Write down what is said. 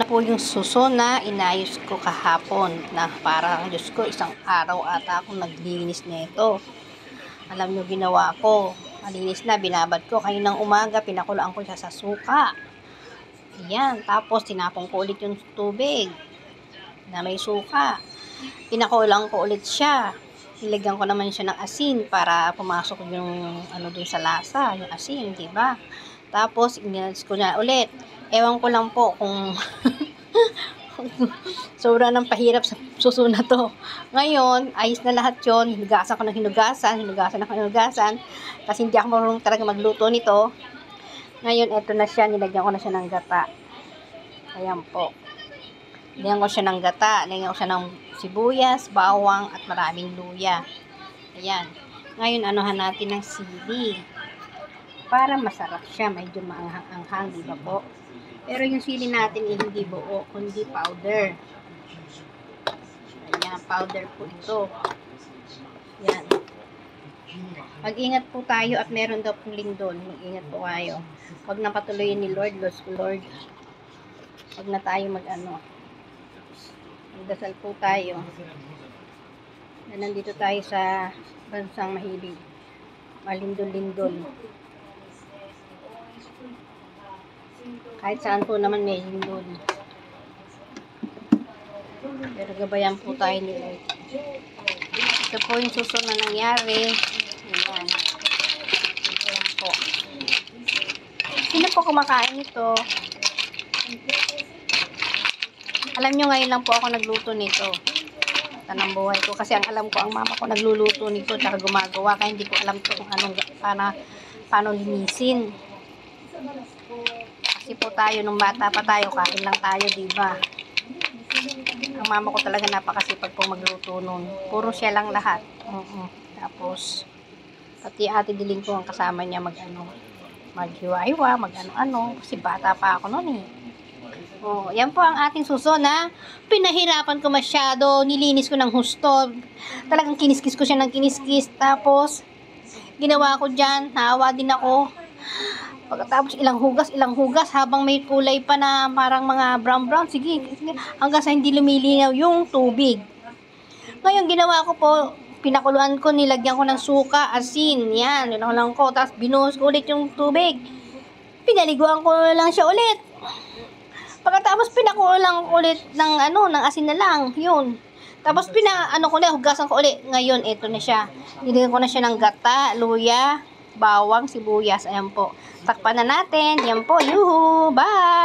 na po yung suso na inayos ko kahapon na para, Diyos ko, isang araw ata akong naglinis nito. Alam nyo, ginawa ko. Malinis na, binabad ko. Kaninang umaga, pinakulaan ko siya sa suka. Ayan, tapos tinapon ko ulit yung tubig na may suka. Pinakulang ko ulit siya. Nilagyan ko naman siya ng asin para pumasok yung ano dun sa lasa, yung asin, di ba? Tapos, inalis ko na ulit. Ewan ko lang po kung sobra ng pahirap sa suso na to. Ngayon, ayos na lahat yun. Hinugasan ko ng hinugasan. Kasi hindi ako marunong talaga magluto nito. Ngayon, eto na siya. Nilagyan ko na siya ng gata. Ayan po. Nilagyan ko siya ng gata. Nilagyan ko siya ng sibuyas, bawang, at maraming luya. Ayan. Ngayon, anuhan natin ng sili. Para masarap siya. Medyo maanghang-anghang, di ba po? Pero yung sili natin hindi buo, kundi powder. Ayan, powder po ito. Ayan. Mag-ingat po tayo at meron daw pong lindol. Mag-ingat po kayo. Huwag na patuloyin ni Lord. Lord. Huwag na tayo magdasal po tayo. Na nandito tayo sa bansang mahilig. Malindol-lindol. Kahit saan po naman may lindol. Pero gabayan po tayo ni Lord. Ito po yung suso na nangyari. Ayan. Ayan po. Sino po kumakain ito? Alam nyo, ngayon lang po ako nagluto nito. Tanang buhay ko. Kasi ang alam ko, ang mama ko nagluluto nito tsaka gumagawa. Kaya hindi ko alam to kung paano linisin. Kasi po tayo, nung bata pa tayo, kain lang tayo, diba? Ang mama ko talaga napakasipag po magluto nun. Puro siya lang lahat. Tapos, pati ate Diling ko ang kasama niya maghiwa-hiwa, mag-ano-ano. Kasi bata pa ako nun eh. Yan po ang ating suso na pinahirapan ko masyado. Nilinis ko ng husto. Talagang kiniskis ko siya ng kiniskis. Tapos, ginawa ko dyan. Naawa din ako. Pagkatapos ilang hugas habang may kulay pa na parang mga brown. Sige, hanggang sa hindi lumilinaw yung tubig. Ngayon, ginawa ko po, pinakuluan ko, nilagyan ko ng suka, asin. Yan, lang ko. Tapos, binuhos ko ulit yung tubig. Pinaliguan ko lang siya ulit. Pagkatapos, pinakulang ulit ng asin na lang. Yun. Tapos, hugasan ko ulit. Ngayon, ito na siya. Nilagyan ko na siya ng gata, luya, bawang, sibuyas. Ayan po. Takpan na natin. Yan po. Yuhu! Bye!